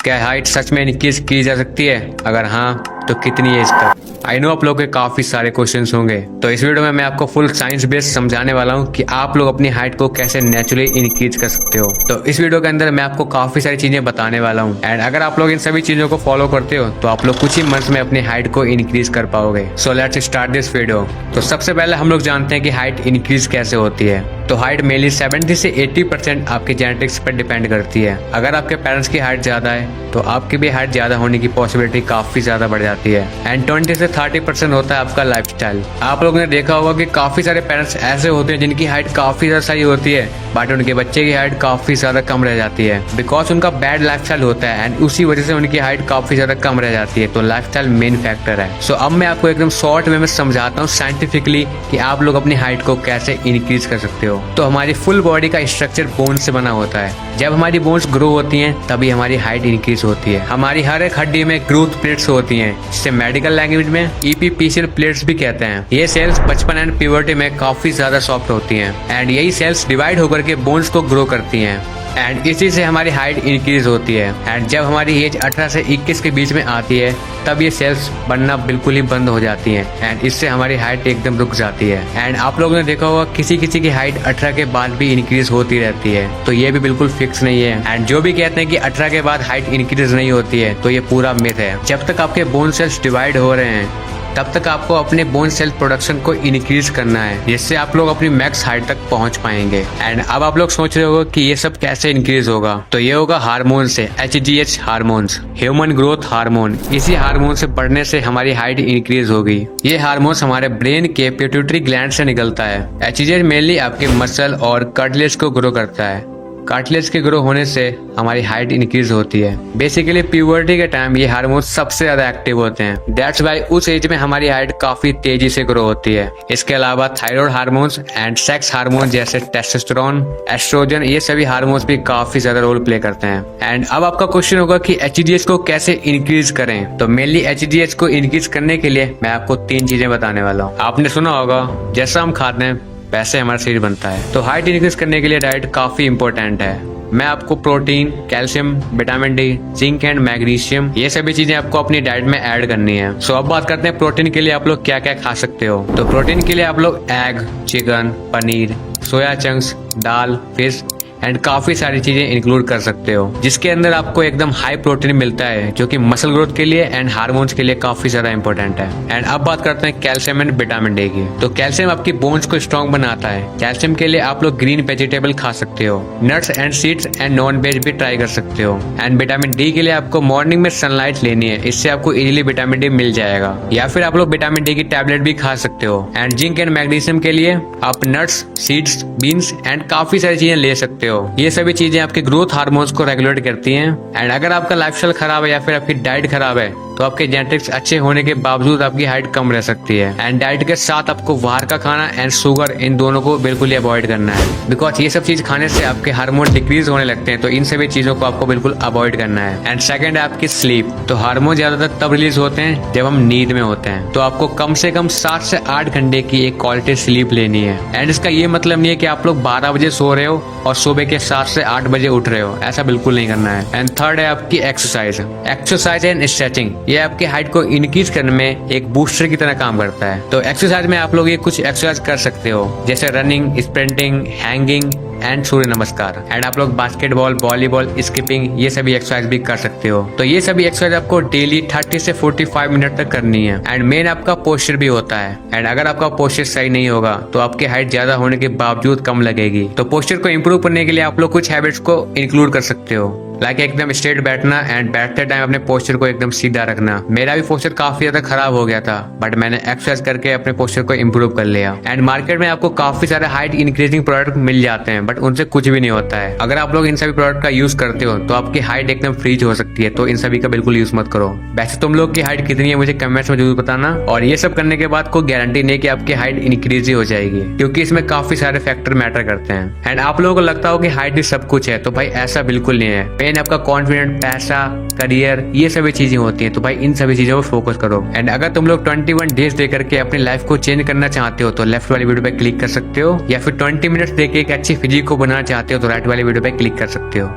क्या हाइट सच में इंक्रीज की जा सकती है? अगर हाँ तो कितनी एज तक? आई नो आप लोगों के काफी सारे क्वेश्चंस होंगे, तो इस वीडियो में मैं आपको फुल साइंस बेस्ड समझाने वाला हूँ कि आप लोग अपनी हाइट को कैसे नेचुरली इंक्रीज कर सकते हो। तो इस वीडियो के अंदर मैं आपको काफी सारी चीजें बताने वाला हूँ एंड अगर आप लोग इन सभी चीजों को फॉलो करते हो तो आप लोग कुछ ही मंथ्स में अपनी हाइट को इंक्रीज कर पाओगे। So let's start this video. तो सबसे पहले हम लोग जानते हैं कि हाइट इंक्रीज कैसे होती है। तो हाइट मेनली 70 से 80% आपके जेनेटिक्स पर डिपेंड करती है। अगर आपके पेरेंट्स की हाइट ज्यादा है तो आपकी भी हाइट ज्यादा होने की पॉसिबिलिटी काफी ज्यादा बढ़ जाती है। एंड 20 से 30% होता है आपका लाइफस्टाइल। आप लोगों ने देखा होगा कि काफी सारे पेरेंट्स ऐसे होते हैं जिनकी हाइट काफी ज्यादा सही होती है बट उनके बच्चे की हाइट काफी ज्यादा कम रह जाती है बिकॉज उनका बैड लाइफस्टाइल होता है एंड उसी वजह से उनकी हाइट काफी ज्यादा कम रह जाती है। तो लाइफस्टाइल मेन फैक्टर है। सो अब मैं आपको एकदम शॉर्ट वे में समझाता हूँ साइंटिफिकली कि आप लोग अपनी हाइट को कैसे इंक्रीज कर सकते हो। तो हमारी फुल बॉडी का स्ट्रक्चर बोन्स से बना होता है। जब हमारी बोन्स ग्रो होती हैं तभी हमारी हाइट इंक्रीज होती है। हमारी हर एक हड्डी में ग्रोथ प्लेट्स होती हैं जिसे मेडिकल लैंग्वेज में ईपीपीसीएल प्लेट्स भी कहते हैं। ये सेल्स बचपन एंड प्यूबर्टी में काफी ज्यादा सॉफ्ट होती हैं एंड यही सेल्स डिवाइड होकर के बोन्स को ग्रो करती हैं एंड इसी से हमारी हाइट इंक्रीज होती है। एंड जब हमारी एज 18 से 21 के बीच में आती है तब ये सेल्स बनना बिल्कुल ही बंद हो जाती हैं एंड इससे हमारी हाइट एकदम रुक जाती है। एंड आप लोगों ने देखा होगा किसी किसी की हाइट 18 के बाद भी इंक्रीज होती रहती है, तो ये भी बिल्कुल फिक्स नहीं है। एंड जो भी कहते हैं कि 18 के बाद हाइट इंक्रीज नहीं होती है तो ये पूरा मिथ है। जब तक आपके बोन सेल्स डिवाइड हो रहे हैं तब तक आपको अपने बोन सेल प्रोडक्शन को इंक्रीज करना है जिससे आप लोग अपनी मैक्स हाइट तक पहुंच पाएंगे। एंड अब आप लोग सोच रहे होगा कि ये सब कैसे इंक्रीज होगा, तो ये होगा हार्मोन से। HGH hormones, human growth hormone. इसी हार्मोन से बढ़ने से हमारी हाइट इंक्रीज होगी। ये हार्मोन्स हमारे ब्रेन के पिट्यूटरी ग्लैंड से निकलता है। HGH मेनली आपके मसल और कार्टिलेज को ग्रो करता है। कार्टिलेज के ग्रो होने से हमारी हाइट इंक्रीज होती है। बेसिकली प्यूबर्टी के टाइम ये हार्मोन सबसे ज्यादा एक्टिव होते हैं। दैट्स वाई उस एज में हमारी हाइट काफी तेजी से ग्रो होती है। इसके अलावा thyroid hormones and sex hormone जैसे टेस्टोस्टेरोन, एस्ट्रोजन, ये सभी हार्मोन्स भी काफी ज्यादा रोल प्ले करते हैं। एंड अब आपका क्वेश्चन होगा कि HGH को कैसे इंक्रीज करें। तो मेनली HGH को इंक्रीज करने के लिए मैं आपको 3 चीजें बताने वाला हूँ। आपने सुना होगा जैसा हम खाते हैं वैसे हमारा शरीर बनता है। तो हाइट इंक्रीज करने के लिए डाइट काफी इंपॉर्टेंट है। मैं आपको protein, calcium, vitamin D, zinc and magnesium, ये सभी चीजें आपको अपनी डाइट में ऐड करनी है। सो अब बात करते हैं प्रोटीन के लिए आप लोग क्या क्या खा सकते हो। तो प्रोटीन के लिए आप लोग egg, chicken, paneer, soya chunks, dal, fish and काफी सारी चीजें इंक्लूड कर सकते हो जिसके अंदर आपको एकदम हाई प्रोटीन मिलता है जो कि मसल ग्रोथ के लिए एंड हार्मोन्स के लिए काफी ज्यादा इंपॉर्टेंट है। एंड अब बात करते हैं कैल्शियम एंड विटामिन डी की। तो कैल्शियम आपकी बोन्स को स्ट्रॉन्ग बनाता है। कैल्शियम के लिए आप लोग ग्रीन वेजिटेबल खा सकते हो, nuts and seeds and non veg भी ट्राई कर सकते हो। एंड विटामिन डी के लिए आपको मॉर्निंग में सनलाइट लेनी है, इससे आपको इजीली विटामिन डी मिल जाएगा। या फिर आप लोग विटामिन डी की टैबलेट भी खा सकते हो। एंड जिंक एंड मैग्नीशियम के लिए आप नट्स, सीड्स, बीन्स एंड काफी सारी चीजें ले सकते हो। ये सभी चीजें आपके ग्रोथ हार्मोन्स को रेगुलेट करती हैं। एंड अगर आपका लाइफस्टाइल खराब है या फिर आपकी डाइट खराब है तो आपके जेनेटिक्स अच्छे होने के बावजूद आपकी हाइट कम रह सकती है। एंड डाइट के साथ आपको बाहर का खाना एंड शुगर, इन दोनों को बिल्कुल ही अवॉइड करना है बिकॉज ये सब चीज खाने से आपके हार्मोन डिक्रीज होने लगते हैं। तो इन सभी चीजों को आपको बिल्कुल अवॉइड करना है। एंड सेकंड है आपकी स्लीप। तो हार्मोन ज्यादातर तब रिलीज होते हैं जब हम नींद में होते हैं। तो आपको कम से कम 7 से 8 घंटे की एक क्वालिटी स्लीप लेनी है। एंड इसका ये मतलब नहीं है कि आप लोग 12 बजे सो रहे हो और सुबह के 7 से 8 बजे उठ रहे हो, ऐसा बिल्कुल नहीं करना है। एंड थर्ड है आपकी एक्सरसाइज एंड स्ट्रेचिंग। ये आपकी हाइट को इंक्रीज करने में एक बूस्टर की तरह काम करता है। तो एक्सरसाइज में आप लोग ये कुछ एक्सरसाइज कर सकते हो जैसे रनिंग, स्प्रिंटिंग, हैंगिंग एंड सूर्य नमस्कार। एंड आप लोग बास्केटबॉल, वॉलीबॉल, स्किपिंग, ये सभी एक्सरसाइज भी कर सकते हो। तो ये सभी एक्सरसाइज आपको डेली 30 से 45 मिनट तक करनी है। एंड मेन आपका पोस्चर भी होता है। एंड अगर आपका पोस्चर सही नहीं होगा तो आपकी हाइट ज्यादा होने के बावजूद कम लगेगी। तो पोस्चर को इम्प्रूव करने के लिए आप लोग कुछ हैबिट्स को इंक्लूड कर सकते हो लाइक एकदम स्ट्रेट बैठना एंड बैठते टाइम अपने पोस्चर को एकदम सीधा रखना। मेरा भी पोस्चर काफी ज्यादा खराब हो गया था बट मैंने एक्सरसाइज करके अपने पोस्चर को इम्प्रूव कर लिया। एंड मार्केट में आपको काफी सारे हाइट इंक्रीजिंग प्रोडक्ट मिल जाते हैं बट उनसे कुछ भी नहीं होता है। अगर आप लोग इन सभी प्रोडक्ट का यूज करते हो तो आपकी हाइट एकदम फ्रीज हो सकती है। तो इन सभी का बिल्कुल यूज मत करो। वैसे तुम लोग की हाइट कितनी है मुझे कमेंट्स में जरूर बताना। और ये सब करने के बाद कोई गारंटी नहीं कि आपकी हाइट इंक्रीज ही हो जाएगी क्योंकि इसमें काफी सारे फैक्टर मैटर करते हैं। एंड आप लोगों को लगता हो कि हाइट ही सब कुछ है, तो भाई ऐसा बिल्कुल नहीं है। मेन आपका कॉन्फिडेंस, पैसा, करियर, ये सभी चीजें होती हैं। तो भाई इन सभी चीजों पर फोकस करो। एंड अगर तुम लोग 21 डेज दे करके अपनी लाइफ को चेंज करना चाहते हो तो लेफ्ट वाली वीडियो पे क्लिक कर सकते हो, या फिर 20 मिनट्स देके एक अच्छी फिजिक को बनाना चाहते हो तो राइट वाली वीडियो पे क्लिक कर सकते हो।